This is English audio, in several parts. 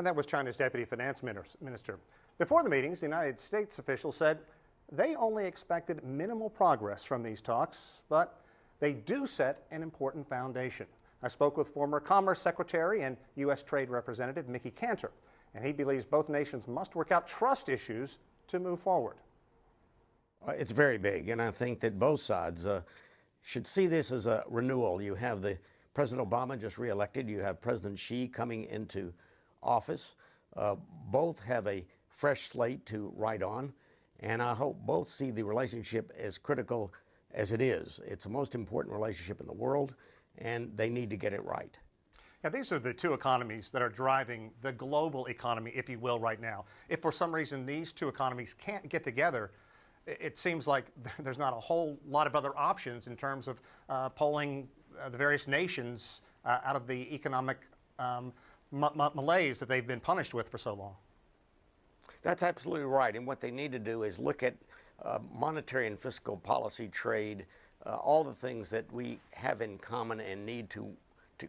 And that was China's Deputy Finance Minister. Before the meetings, the United States officials said they only expected minimal progress from these talks, but they do set an important foundation. I spoke with former Commerce Secretary and U.S. Trade Representative Mickey Kantor, and he believes both nations must work out trust issues to move forward. It's very big, and I think that both sides should see this as a renewal. You have President Obama just reelected. You have President Xi coming into office. Both have a fresh slate to write on, and I hope both see the relationship as critical as it is. It's the most important relationship in the world, and they need to get it right. Now, these are the two economies that are driving the global economy, if you will, right now. If for some reason these two economies can't get together, it seems like there's not a whole lot of other options in terms of pulling the various nations out of the economic malaise that they've been punished with for so long. That's absolutely right. And what they need to do is look at monetary and fiscal policy, trade, all the things that we have in common and need to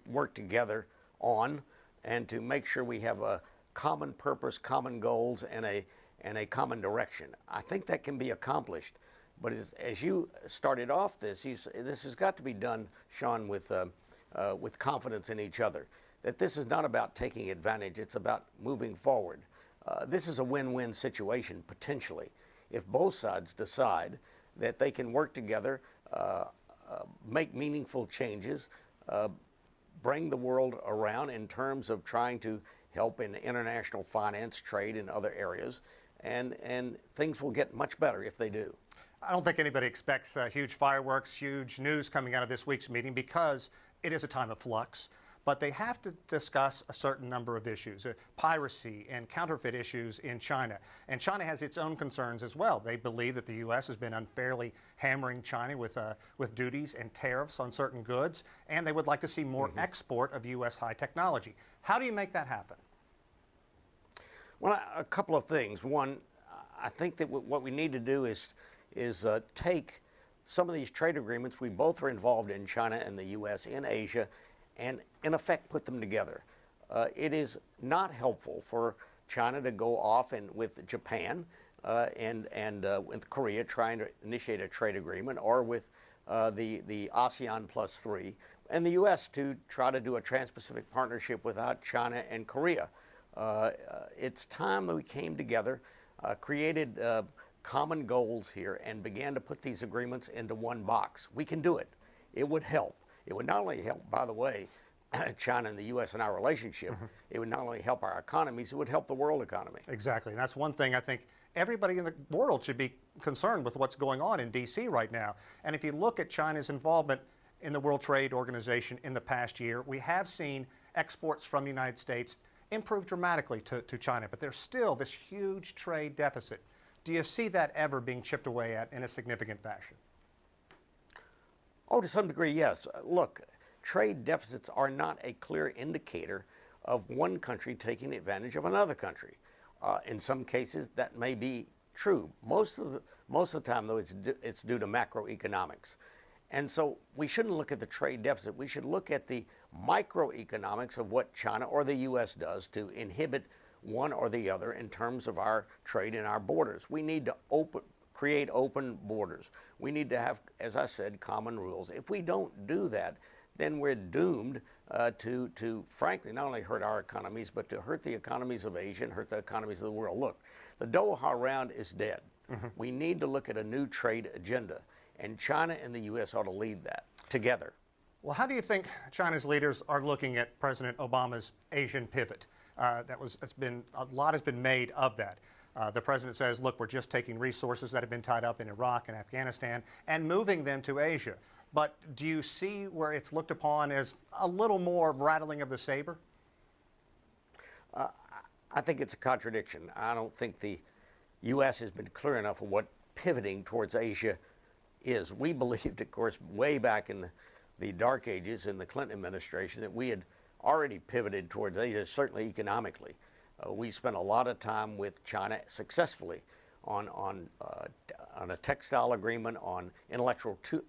work together on, and to make sure we have a common purpose, common goals, and a common direction. I think that can be accomplished. But as you started off this has got to be done, Sean, with confidence in each other. That this is not about taking advantage, it's about moving forward. This is a win-win situation, potentially, if both sides decide that they can work together, make meaningful changes, bring the world around in terms of trying to help in international finance, trade, and other areas, and things will get much better if they do. I don't think anybody expects huge fireworks, huge news coming out of this week's meeting, because it is a time of flux. But they have to discuss a certain number of issues, piracy and counterfeit issues in China. And China has its own concerns as well. They believe that the U.S. has been unfairly hammering China with duties and tariffs on certain goods, and they would like to see more export of U.S. high technology. How do you make that happen? Well, a couple of things. One, I think that what we need to do is take some of these trade agreements we both are involved in, China and the U.S., in Asia, and in effect put them together. It is not helpful for China to go off with Japan and with Korea trying to initiate a trade agreement, or with the ASEAN +3, and the U.S. to try to do a Trans-Pacific partnership without China and Korea. It's time that we came together, created common goals here, and began to put these agreements into one box. We can do it. It would help. It would not only help, by the way, China and the U.S. in our relationship, it would not only help our economies, it would help the world economy. Exactly. And that's one thing I think everybody in the world should be concerned with, what's going on in D.C. right now. And if you look at China's involvement in the World Trade Organization in the past year, we have seen exports from the United States improve dramatically to China, but there's still this huge trade deficit. Do you see that ever being chipped away at in a significant fashion? Oh, to some degree, yes. Look, trade deficits are not a clear indicator of one country taking advantage of another country. In some cases, that may be true. Most of the time, though, it's due to macroeconomics. And so we shouldn't look at the trade deficit. We should look at the microeconomics of what China or the U.S. does to inhibit one or the other in terms of our trade and our borders. We need to create open borders. We need to have, as I said, common rules. If we don't do that, then we're doomed to frankly, not only hurt our economies, but to hurt the economies of Asia and hurt the economies of the world. Look, the Doha round is dead. We need to look at a new trade agenda, and China and the U.S. ought to lead that together. Well, how do you think China's leaders are looking at President Obama's Asian pivot? A lot has been made of that. The president says, look, we're just taking resources that have been tied up in Iraq and Afghanistan and moving them to Asia. But do you see where it's looked upon as a little more rattling of the saber? I think it's a contradiction. I don't think the U.S. has been clear enough of what pivoting towards Asia is. We believed, of course, way back in the dark ages in the Clinton administration, that we had already pivoted towards Asia, certainly economically. We spent a lot of time with China successfully on a textile agreement, on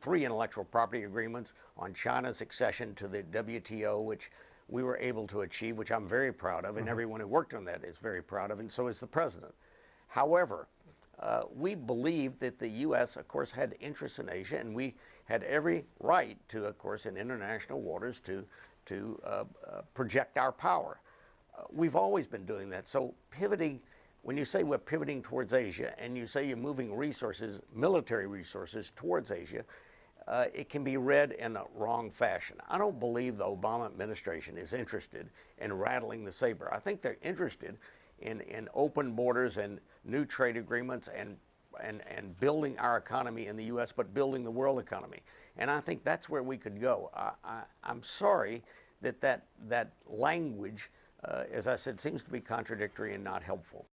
three intellectual property agreements, on China's accession to the WTO, which we were able to achieve, which I'm very proud of, and everyone who worked on that is very proud of, and so is the president. However, we believed that the U.S., of course, had interests in Asia, and we had every right to, of course, in international waters to project our power. We've always been doing that. So pivoting, when you say we're pivoting towards Asia, and you say you're moving resources, military resources, towards Asia, it can be read in a wrong fashion. I don't believe the Obama administration is interested in rattling the saber. I think they're interested in open borders and new trade agreements and building our economy in the U.S., but building the world economy. And I think that's where we could go. I'm sorry that language, as I said, seems to be contradictory and not helpful.